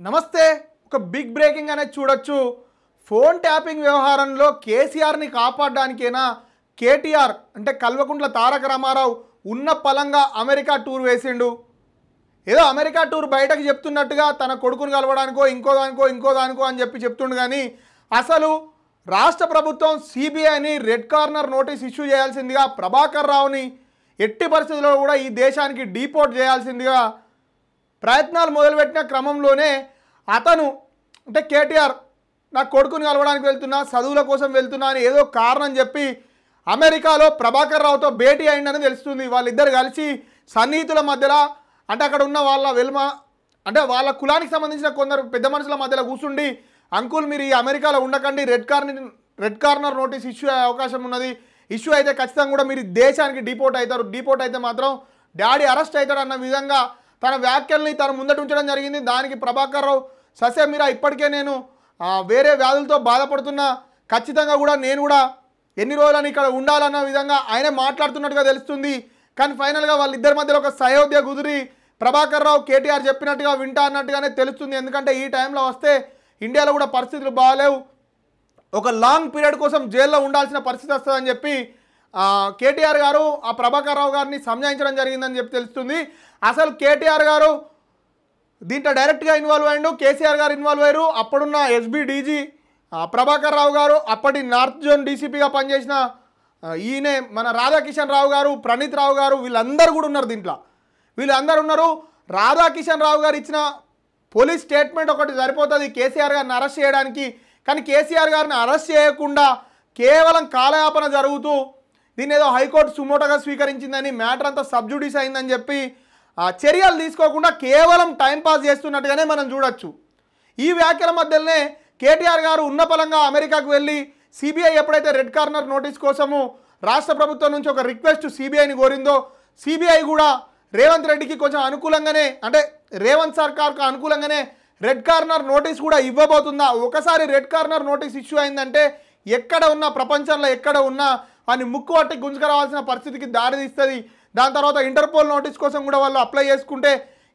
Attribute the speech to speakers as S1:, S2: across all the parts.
S1: నమస్తే ఒక big breaking అనేది చూడొచ్చు. ఫోన్ ట్యాపింగ్ వ్యవహారంలో కేసీఆర్ని కాపాడడానికేనా కేటీఆర్ అంటే కల్వకుంట్ల తారక రామారావు ఉన్న పలంగా అమెరికా టూర్ వేసిండు. ఏదో అమెరికా టూర్ బయటకు చెప్తున్నట్టుగా తన కొడుకును కలవడానికో ఇంకో దానికో అని చెప్తుండు. కానీ అసలు రాష్ట్ర ప్రభుత్వం సిబిఐని రెడ్ కార్నర్ నోటీస్ ఇష్యూ చేయాల్సిందిగా, ప్రభాకర్ రావుని ఎట్టి పరిస్థితుల్లో కూడా ఈ దేశానికి డీపోర్ట్ చేయాల్సిందిగా ప్రయత్నాలు మొదలుపెట్టిన క్రమంలోనే అతను అంటే కేటీఆర్ నా కొడుకుని కలవడానికి వెళ్తున్నా, చదువుల కోసం వెళ్తున్నా అని ఏదో కారణం చెప్పి అమెరికాలో ప్రభాకర్ రావుతో భేటీ అయిందని తెలుస్తుంది. వాళ్ళిద్దరు కలిసి సన్నిహితుల మధ్యలో అంటే అక్కడ ఉన్న వాళ్ళ అంటే వాళ్ళ కులానికి సంబంధించిన కొందరు పెద్ద మనుషుల మధ్యలో కూర్చుండి, అంకుల్ మీరు ఈ అమెరికాలో ఉండకండి, రెడ్ కార్నర్ నోటీస్ ఇష్యూ అయ్యే అవకాశం ఉన్నది, ఇష్యూ అయితే ఖచ్చితంగా కూడా మీరు దేశానికి డిపోర్ట్ అవుతారు, డిపోర్ట్ అయితే మాత్రం డాడీ అరెస్ట్ అవుతాడు అన్న విధంగా తన వ్యాఖ్యల్ని తను ముందట ఉంచడం జరిగింది. దానికి ప్రభాకర్ రావు ససే మీరా ఇప్పటికే నేను వేరే వ్యాధులతో బాధపడుతున్నా, ఖచ్చితంగా కూడా నేను కూడా ఎన్ని రోజులని ఇక్కడ ఉండాలన్న విధంగా ఆయనే మాట్లాడుతున్నట్టుగా తెలుస్తుంది. కానీ ఫైనల్గా వాళ్ళిద్దరి మధ్యలో ఒక సయోధ్య కుదిరి ప్రభాకర్ రావు కేటీఆర్ చెప్పినట్టుగా వింటా అన్నట్టుగానే తెలుస్తుంది. ఎందుకంటే ఈ టైంలో వస్తే ఇండియాలో కూడా పరిస్థితులు బాగాలేవు, ఒక లాంగ్ పీరియడ్ కోసం జైల్లో ఉండాల్సిన పరిస్థితి వస్తుందని చెప్పి కేటీఆర్ గారు ఆ ప్రభాకర్ రావు గారిని సంజాయించడం జరిగిందని చెప్పి తెలుస్తుంది. అసలు కేటీఆర్ గారు దీంట్లో డైరెక్ట్గా ఇన్వాల్వ్ అయ్యిండు, కేసీఆర్ గారు ఇన్వాల్వ్ అయ్యారు. అప్పుడున్న ఎస్బీ డీజీ ప్రభాకర్ రావు గారు, అప్పటి నార్త్ జోన్ డీసీపీగా పనిచేసిన ఈయనే మన రాధాకిషన్ రావు గారు, ప్రణీత్ రావు గారు, వీళ్ళందరూ కూడా ఉన్నారు దీంట్లో. వీళ్ళందరూ ఉన్నారు. రాధాకిషన్ రావు గారు ఇచ్చిన పోలీస్ స్టేట్మెంట్ ఒకటి సరిపోతుంది కేసీఆర్ గారిని అరెస్ట్ చేయడానికి. కానీ కేసీఆర్ గారిని అరెస్ట్ చేయకుండా కేవలం కాలయాపన జరుగుతూ దీన్ని ఏదో హైకోర్టు సుమోటోగా స్వీకరించిందని, మ్యాటర్ అంతా సబ్జుడిస్ అయిందని చెప్పి చర్యలు తీసుకోకుండా కేవలం టైంపాస్ చేస్తున్నట్టుగానే మనం చూడొచ్చు. ఈ వ్యాఖ్యల మధ్యలోనే కేటీఆర్ గారు ఉన్నపలంగా అమెరికాకు వెళ్ళి సిబిఐ ఎప్పుడైతే రెడ్ కార్నర్ నోటీస్ కోసము రాష్ట్ర ప్రభుత్వం నుంచి ఒక రిక్వెస్ట్ సిబిఐని కోరిందో, సిబిఐ కూడా రేవంత్ రెడ్డికి కొంచెం అనుకూలంగానే అంటే రేవంత్ సర్కార్కు అనుకూలంగానే రెడ్ కార్నర్ నోటీస్ కూడా ఇవ్వబోతుందా. ఒకసారి రెడ్ కార్నర్ నోటీస్ ఇష్యూ అయిందంటే ఎక్కడ ఉన్నా ప్రపంచంలో ఎక్కడ ఉన్నా అని ముక్కు పట్టి గుంజుకురావాల్సిన పరిస్థితికి దారితీస్తుంది. దాని తర్వాత ఇంటర్పోల్ నోటీస్ కోసం కూడా వాళ్ళు అప్లై చేసుకుంటే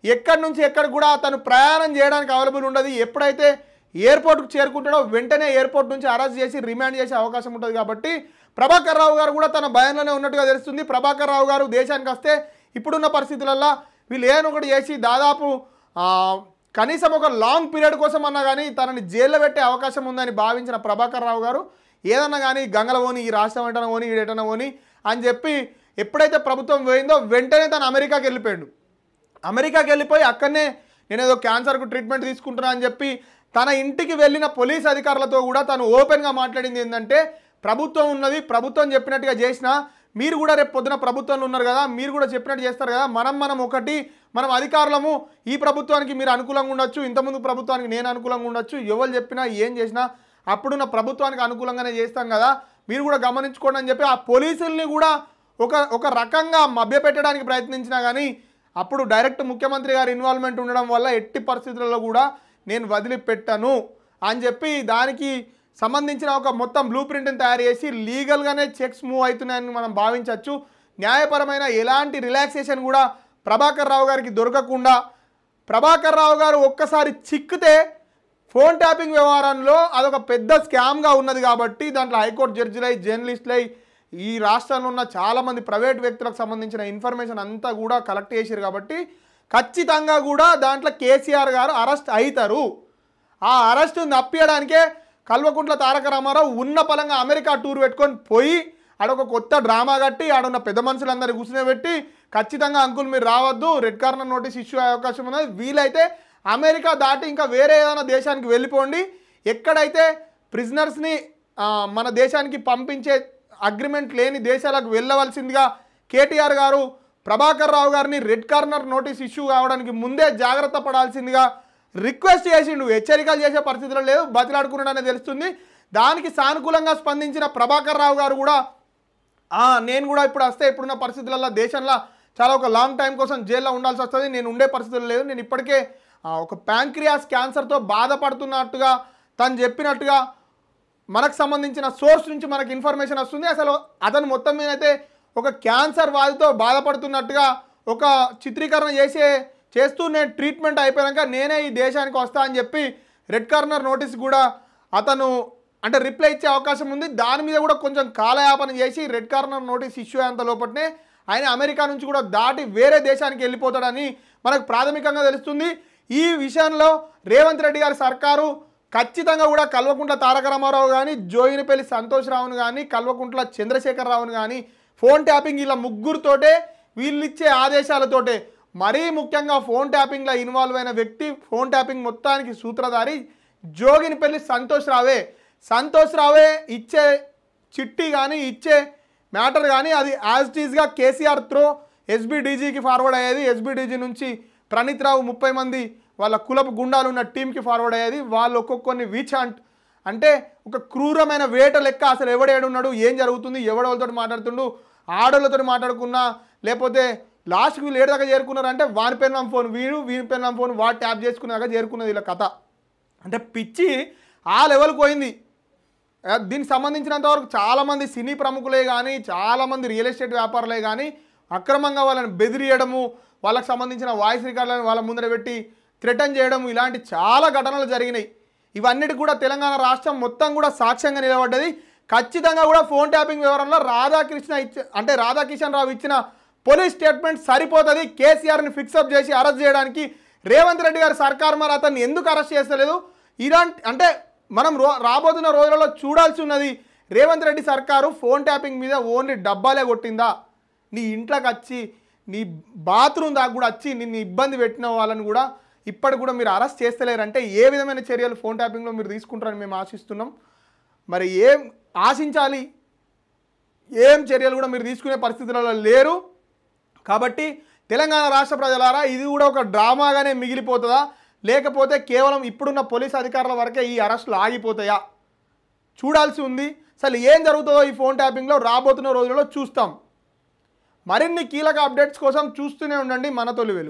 S1: ఎక్కడి నుంచి ఎక్కడికి కూడా తను ప్రయాణం చేయడానికి అవైలబుల్ ఉండదు. ఎప్పుడైతే ఎయిర్పోర్ట్కు చేరుకుంటాడో వెంటనే ఎయిర్పోర్ట్ నుంచి అరెస్ట్ చేసి రిమాండ్ చేసే అవకాశం ఉంటుంది. కాబట్టి ప్రభాకర్ రావు గారు కూడా తన భయంలోనే ఉన్నట్టుగా తెలుస్తుంది. ప్రభాకర్ రావు గారు దేశానికి వస్తే ఇప్పుడున్న పరిస్థితులలో వీళ్ళు ఏదో ఒకటి చేసి దాదాపు కనీసం ఒక లాంగ్ పీరియడ్ కోసం అన్నా కానీ తనని జైల్లో పెట్టే అవకాశం ఉందని భావించిన ప్రభాకర్ రావు గారు ఏదన్నా కానీ గంగల పోని, ఈ రాష్ట్రం వెంటనే పోని, ఈడెటన పోని అని చెప్పి ఎప్పుడైతే ప్రభుత్వం పోయిందో వెంటనే తను అమెరికాకి వెళ్ళిపోయాడు. అమెరికాకి వెళ్ళిపోయి అక్కడనే నేను ఏదో క్యాన్సర్కు ట్రీట్మెంట్ తీసుకుంటున్నా అని చెప్పి తన ఇంటికి వెళ్ళిన పోలీస్ అధికారులతో కూడా తను ఓపెన్గా మాట్లాడింది ఏంటంటే, ప్రభుత్వం ఉన్నది, ప్రభుత్వం చెప్పినట్టుగా చేసినా మీరు కూడా రేపు పొద్దున ప్రభుత్వంలో ఉన్నారు కదా, మీరు కూడా చెప్పినట్టు చేస్తారు కదా, మనం ఒకటి మనం అధికారులము, ఈ ప్రభుత్వానికి మీరు అనుకూలంగా ఉండొచ్చు, ఇంతకుముందు ప్రభుత్వానికి నేను అనుకూలంగా ఉండొచ్చు, ఎవరు చెప్పినా ఏం చేసినా అప్పుడున్న ప్రభుత్వానికి అనుకూలంగానే చేస్తాం కదా, మీరు కూడా గమనించుకోండి అని చెప్పి ఆ పోలీసుల్ని కూడా ఒక రకంగా మభ్యపెట్టడానికి ప్రయత్నించినా కానీ అప్పుడు డైరెక్ట్ ముఖ్యమంత్రి గారి ఇన్వాల్వ్మెంట్ ఉండడం వల్ల ఎట్టి పరిస్థితులలో కూడా నేను వదిలిపెట్టను అని చెప్పి దానికి సంబంధించిన ఒక మొత్తం బ్లూ ప్రింట్ని తయారు చేసి లీగల్గానే చెక్స్ మూవ్ అవుతున్నాయని మనం భావించవచ్చు. న్యాయపరమైన ఎలాంటి రిలాక్సేషన్ కూడా ప్రభాకర్ రావు గారికి దొరకకుండా, ప్రభాకర్ రావు గారు ఒక్కసారి చిక్కితే ఫోన్ ట్యాపింగ్ వ్యవహారంలో అదొక పెద్ద స్కామ్గా ఉన్నది. కాబట్టి దాంట్లో హైకోర్టు జడ్జిలై, జర్నలిస్టులై, ఈ రాష్ట్రంలో ఉన్న చాలామంది ప్రైవేట్ వ్యక్తులకు సంబంధించిన ఇన్ఫర్మేషన్ అంతా కూడా కలెక్ట్ చేశారు. కాబట్టి ఖచ్చితంగా కూడా దాంట్లో కేసీఆర్ గారు అరెస్ట్ అవుతారు. ఆ అరెస్టును తప్పియడానికే కల్వకుంట్ల తారక రామారావు ఉన్న పలంగా అమెరికా టూర్ పెట్టుకొని పోయి ఆడొక కొత్త డ్రామా కట్టి ఆడున్న పెద్ద మనుషులందరూ కూర్చునేబెట్టి ఖచ్చితంగా అంకుల్ మీరు రావద్దు, రెడ్ కార్నర్ నోటీస్ ఇష్యూ అయ్యే అవకాశం ఉన్నది, వీలైతే అమెరికా దాటి ఇంకా వేరే ఏదైనా దేశానికి వెళ్ళిపోండి, ఎక్కడైతే ప్రిజనర్స్ని మన దేశానికి పంపించే అగ్రిమెంట్ లేని దేశాలకు వెళ్ళవలసిందిగా కేటీఆర్ గారు ప్రభాకర్ రావు గారిని రెడ్ కార్నర్ నోటీస్ ఇష్యూ కావడానికి ముందే జాగ్రత్త పడాల్సిందిగా రిక్వెస్ట్ చేసిండు. హెచ్చరికలు చేసే పరిస్థితుల్లో లేదు, బతిలాడుకున్నాడనే తెలుస్తుంది. దానికి సానుకూలంగా స్పందించిన ప్రభాకర్ రావు గారు కూడా నేను కూడా ఇప్పుడు వస్తే ఇప్పుడున్న పరిస్థితులలో దేశంలో చాలా ఒక లాంగ్ టైం కోసం జైల్లో ఉండాల్సి వస్తుంది, నేను ఉండే పరిస్థితులు లేదు, నేను ఇప్పటికే ఒక ప్యాంక్రియాస్ క్యాన్సర్తో బాధపడుతున్నట్టుగా తను చెప్పినట్టుగా మనకు సంబంధించిన సోర్స్ నుంచి మనకు ఇన్ఫర్మేషన్ వస్తుంది. అసలు అతను మొత్తం మీద అయితే ఒక క్యాన్సర్ వ్యాధితో బాధపడుతున్నట్టుగా ఒక చిత్రీకరణ చేసే చేస్తూ నేను ట్రీట్మెంట్ అయిపోయాక నేనే ఈ దేశానికి వస్తా అని చెప్పి రెడ్ కార్నర్ నోటీస్ కూడా అతను అంటే రిప్లై ఇచ్చే అవకాశం ఉంది. దాని మీద కూడా కొంచెం కాలయాపన చేసి రెడ్ కార్నర్ నోటీస్ ఇష్యూ అయ్యేంత లోపలనే ఆయన అమెరికా నుంచి కూడా దాటి వేరే దేశానికి వెళ్ళిపోతాడని మనకు ప్రాథమికంగా తెలుస్తుంది. ఈ విషయంలో రేవంత్ రెడ్డి గారి సర్కారు ఖచ్చితంగా కూడా కల్వకుంట్ల తారక రామారావు కానీ, జోగినిపల్లి సంతోష్ రావును కానీ, కల్వకుంట్ల చంద్రశేఖర్ రావును కానీ ఫోన్ ట్యాపింగ్ ఇలా ముగ్గురుతోటే వీళ్ళిచ్చే ఆదేశాలతోటే, మరీ ముఖ్యంగా ఫోన్ ట్యాపింగ్లో ఇన్వాల్వ్ అయిన వ్యక్తి, ఫోన్ ట్యాపింగ్ మొత్తానికి సూత్రధారి జోగినిపల్లి సంతోష్ రావే ఇచ్చే చిట్టి కానీ ఇచ్చే మ్యాటర్ కానీ అది యాజ్ టీజ్గా కేసీఆర్ త్రో ఎస్బీడీజీకి ఫార్వర్డ్ అయ్యేది. ఎస్బీడీజీ నుంచి ప్రణీత్ రావు 30 మంది వాళ్ళ కులపు గుండాలు ఉన్న టీంకి ఫార్వర్డ్ అయ్యేది. వాళ్ళు ఒక్కొక్కరిని అంటే ఒక క్రూరమైన వేట లెక్క అసలు ఎవడేడున్నాడు, ఏం జరుగుతుంది, ఎవడోళ్ళతో మాట్లాడుతుండు, ఆడోళ్ళతో మాట్లాడుకున్నా లేకపోతే లాస్ట్కి వీళ్ళు ఏడు దాకా చేరుకున్నారంటే వాని పెన్నం ఫోన్ వీని పెన్నం ఫోన్ వాడు ట్యాప్ చేసుకున్నాక చేరుకున్నది వీళ్ళ కథ. అంటే పిచ్చి ఆ లెవెల్కి పోయింది. దీనికి సంబంధించినంతవరకు చాలామంది సినీ ప్రముఖులే కానీ, చాలామంది రియల్ ఎస్టేట్ వ్యాపారులే కానీ అక్రమంగా వాళ్ళని బెదిరియడము, వాళ్ళకి సంబంధించిన వాయిస్ రికార్డులను వాళ్ళ ముందర పెట్టి థ్రెటన్ చేయడం, ఇలాంటి చాలా ఘటనలు జరిగినాయి. ఇవన్నిటికి కూడా తెలంగాణ రాష్ట్రం మొత్తం కూడా సాక్ష్యంగా నిలబడ్డది. ఖచ్చితంగా కూడా ఫోన్ ట్యాపింగ్ వివరంలో రాధాకిషన్ రావు ఇచ్చిన పోలీస్ స్టేట్మెంట్ సరిపోతుంది. కేసీఆర్ని ఫిక్సప్ చేసి అరెస్ట్ చేయడానికి రేవంత్ రెడ్డి గారి సర్కార్ మరి అతన్ని ఎందుకు అరెస్ట్ చేస్తలేదు? ఇలాంటి అంటే మనం రాబోతున్న రోజులలో చూడాల్సి ఉన్నది. రేవంత్ రెడ్డి సర్కారు ఫోన్ ట్యాపింగ్ మీద ఓన్లీ డబ్బాలే కొట్టిందా, నీ ఇంట్లోకి వచ్చి నీ బాత్రూమ్ దాకా కూడా వచ్చి నిన్ను ఇబ్బంది పెట్టిన వాళ్ళని కూడా ఇప్పటికి కూడా మీరు అరెస్ట్ చేస్తలేరంటే ఏ విధమైన చర్యలు ఫోన్ ట్యాపింగ్లో మీరు తీసుకుంటారని మేము ఆశిస్తున్నాం. మరి ఏం ఆశించాలి, ఏం చర్యలు కూడా మీరు తీసుకునే పరిస్థితులలో లేరు. కాబట్టి తెలంగాణ రాష్ట్ర ప్రజలారా, ఇది కూడా ఒక డ్రామాగానే మిగిలిపోతుందా, లేకపోతే కేవలం ఇప్పుడున్న పోలీస్ అధికారుల వరకే ఈ అరెస్టులు ఆగిపోతాయా చూడాల్సి ఉంది. అసలు ఏం జరుగుతుందో ఈ ఫోన్ ట్యాపింగ్లో రాబోతున్న రోజులలో చూస్తాం. మరిన్ని కీలక అప్డేట్స్ కోసం చూస్తూనే ఉండండి మన తొలి వెలుగు.